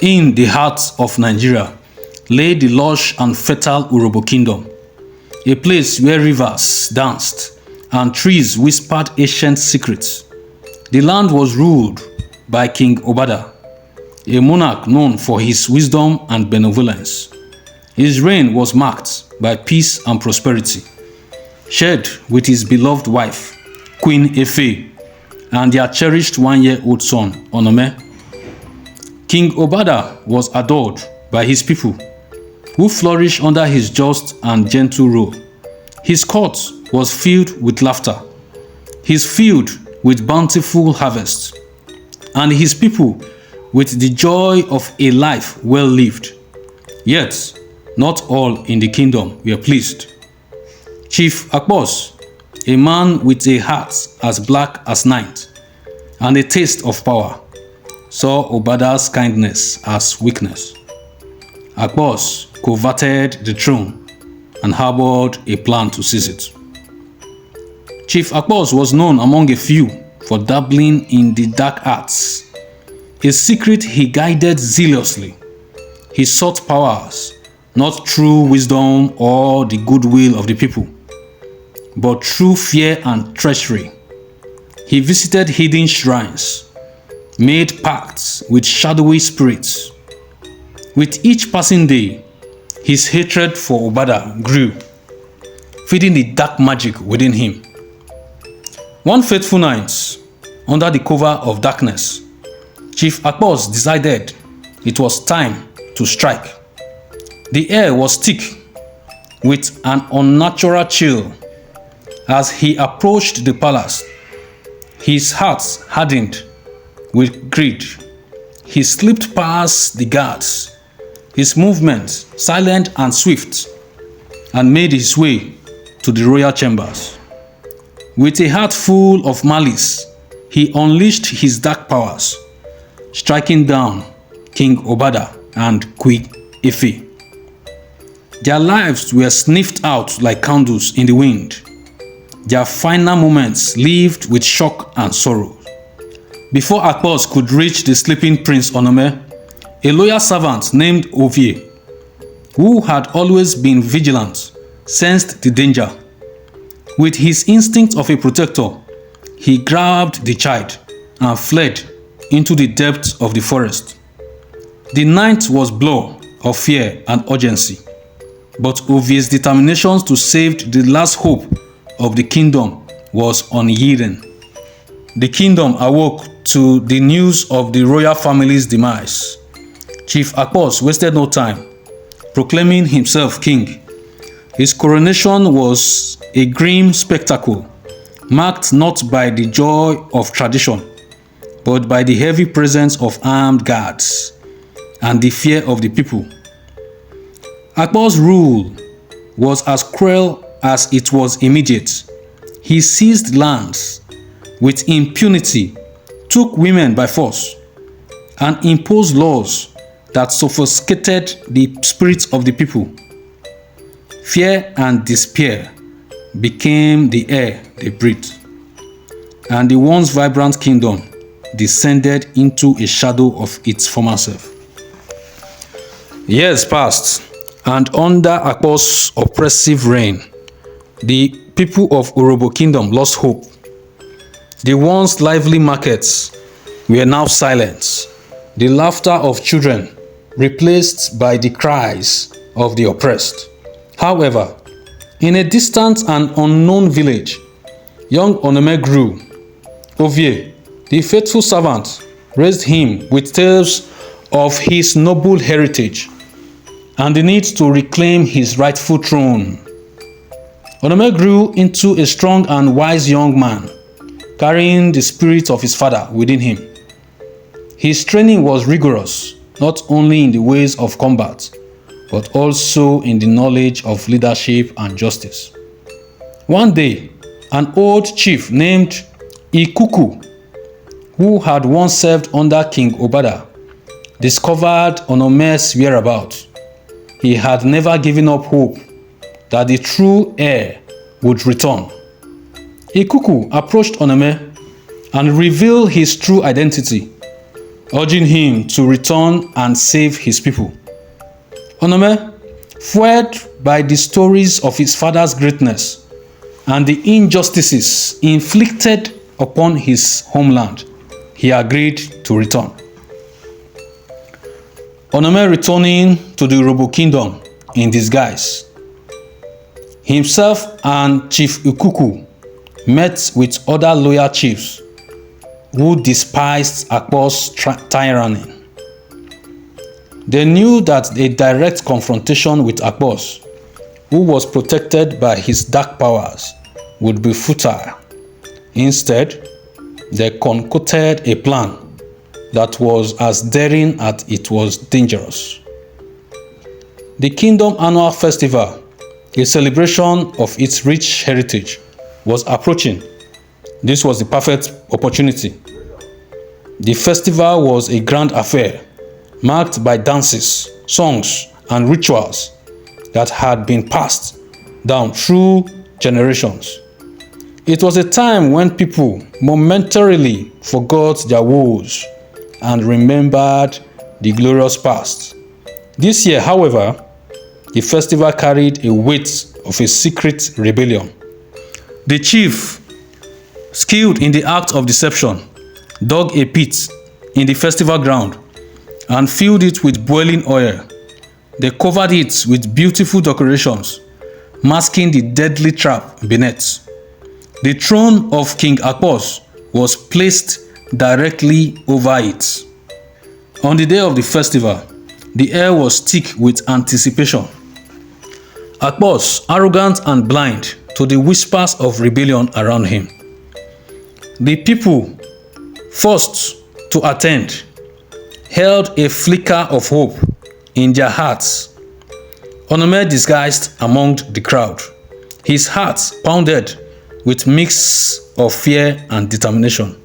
In the heart of Nigeria lay the lush and fertile Urhobo kingdom, a place where rivers danced and trees whispered ancient secrets. The land was ruled by King Obada, a monarch known for his wisdom and benevolence. His reign was marked by peace and prosperity, shared with his beloved wife, Queen Efe, and their cherished one-year-old son, Onome. King Obada was adored by his people, who flourished under his just and gentle rule. His court was filled with laughter, his field with bountiful harvests, and his people with the joy of a life well lived. Yet, not all in the kingdom were pleased. Chief Akpos, a man with a heart as black as night and a taste of power, saw Obada's kindness as weakness. Akpos coveted the throne and harbored a plan to seize it. Chief Akpos was known among a few for dabbling in the dark arts, a secret he guided zealously. He sought powers not through wisdom or the goodwill of the people, but through fear and treachery. He visited hidden shrines, made pacts with shadowy spirits. With each passing day, his hatred for Obada grew, feeding the dark magic within him. One fateful night, under the cover of darkness, Chief Akpos decided it was time to strike. The air was thick with an unnatural chill. As he approached the palace, his heart hardened with greed. He slipped past the guards, his movements silent and swift, and made his way to the royal chambers. With a heart full of malice, he unleashed his dark powers, striking down King Obada and Queen Efe. Their lives were sniffed out like candles in the wind, their final moments lived with shock and sorrow. Before Akpos could reach the sleeping Prince Onome, a loyal servant named Ovie, who had always been vigilant, sensed the danger. With his instinct of a protector, he grabbed the child and fled into the depths of the forest. The night was blur of fear and urgency, but Ovie's determination to save the last hope of the kingdom was unyielding. The kingdom awoke to the news of the royal family's demise. Chief Akpos wasted no time, proclaiming himself king. His coronation was a grim spectacle, marked not by the joy of tradition, but by the heavy presence of armed guards and the fear of the people. Akpos' rule was as cruel as it was immediate. He seized lands with impunity, took women by force, and imposed laws that sophisticated the spirits of the people. Fear and despair became the air they breathed, and the once vibrant kingdom descended into a shadow of its former self. Years passed, and under Akpos' oppressive reign, the people of Urhobo kingdom lost hope. The once lively markets were now silent, the laughter of children replaced by the cries of the oppressed. However, in a distant and unknown village, young Onome grew. Ovie, the faithful servant, raised him with tales of his noble heritage and the need to reclaim his rightful throne. Onome grew into a strong and wise young man, carrying the spirit of his father within him. His training was rigorous, not only in the ways of combat, but also in the knowledge of leadership and justice. One day, an old chief named Ikuku, who had once served under King Obada, discovered Onome's whereabouts. He had never given up hope that the true heir would return. Ikuku approached Onome and revealed his true identity. urging him to return and save his people. Onome, fueled by the stories of his father's greatness and the injustices inflicted upon his homeland, he agreed to return. Onome returning to the Urhobo kingdom in disguise. Himself and Chief Ikuku met with other loyal chiefs who despised Akpor's tyranny. They knew that a direct confrontation with Akpor, who was protected by his dark powers, would be futile. Instead, they concocted a plan that was as daring as it was dangerous. The Kingdom Annual Festival, a celebration of its rich heritage, was approaching. This was the perfect opportunity. The festival was a grand affair, marked by dances, songs, and rituals that had been passed down through generations. It was a time when people momentarily forgot their woes and remembered the glorious past. This year, however, the festival carried a weight of a secret rebellion. The chief, skilled in the act of deception, dug a pit in the festival ground and filled it with boiling oil. They covered it with beautiful decorations, masking the deadly trap beneath. The throne of King Akpor was placed directly over it. On the day of the festival, the air was thick with anticipation. Akpor, arrogant and blind to the whispers of rebellion around him. The people, forced to attend, held a flicker of hope in their hearts. Onome disguised among the crowd, his heart pounded with mix of fear and determination.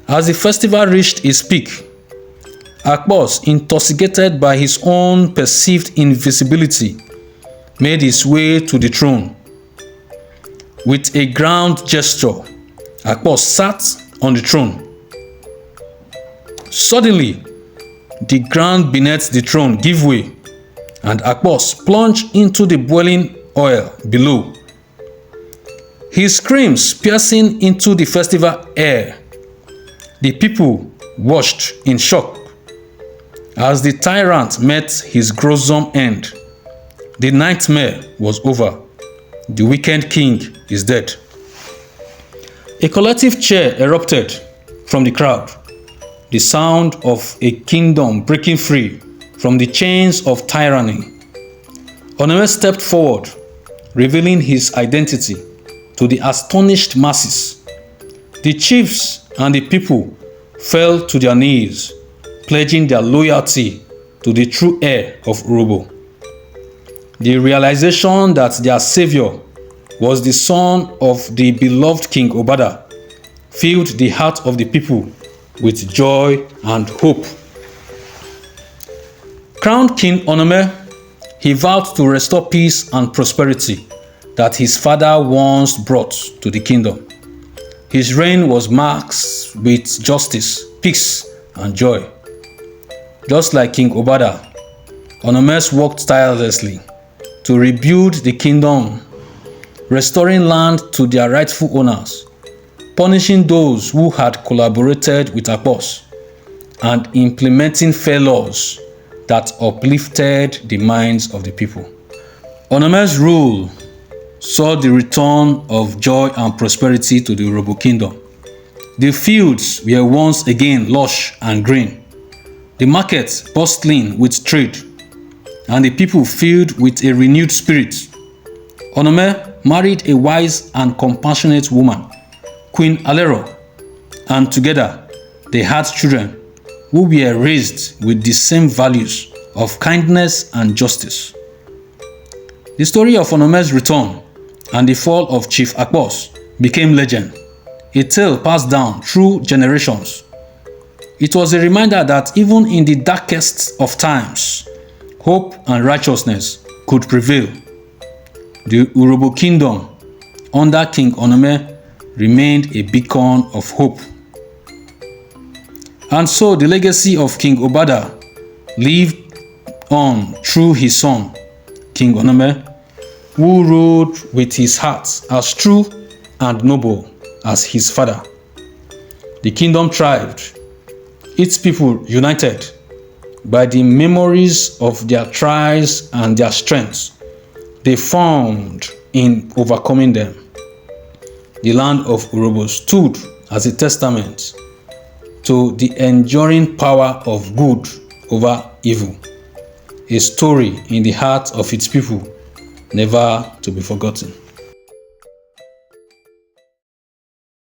As the festival reached its peak, Akpor, intoxicated by his own perceived invisibility, made his way to the throne. With a grand gesture, Akpor sat on the throne. Suddenly, the ground beneath the throne gave way, and Akpor plunged into the boiling oil below. His screams piercing into the festival air. The people watched in shock as the tyrant met his gruesome end. The nightmare was over. The wicked king is dead. A collective cheer erupted from the crowd. The sound of a kingdom breaking free from the chains of tyranny. Onome stepped forward, revealing his identity to the astonished masses. The chiefs and the people fell to their knees, pledging their loyalty to the true heir of Urhobo. The realization that their savior was the son of the beloved King Obada filled the heart of the people with joy and hope. Crowned King Onome, he vowed to restore peace and prosperity that his father once brought to the kingdom. His reign was marked with justice, peace, and joy. Just like King Obada, Onome worked tirelessly to rebuild the kingdom, restoring land to their rightful owners, punishing those who had collaborated with Akpor, and implementing fair laws that uplifted the minds of the people. Onome's rule saw the return of joy and prosperity to the Urhobo kingdom. The fields were once again lush and green, the markets bustling with trade, and the people filled with a renewed spirit. Onome married a wise and compassionate woman, Queen Alero, and together they had children who were raised with the same values of kindness and justice. The story of Onome's return and the fall of Chief Akpor became legend, a tale passed down through generations. It was a reminder that even in the darkest of times, hope and righteousness could prevail. The Urhobo kingdom under King Onome remained a beacon of hope. And so the legacy of King Obada lived on through his son, King Onome, who ruled with his heart as true and noble as his father. The kingdom thrived, its people united by the memories of their trials and their strengths they found in overcoming them. The land of Urhobo stood as a testament to the enduring power of good over evil, a story in the heart of its people never to be forgotten.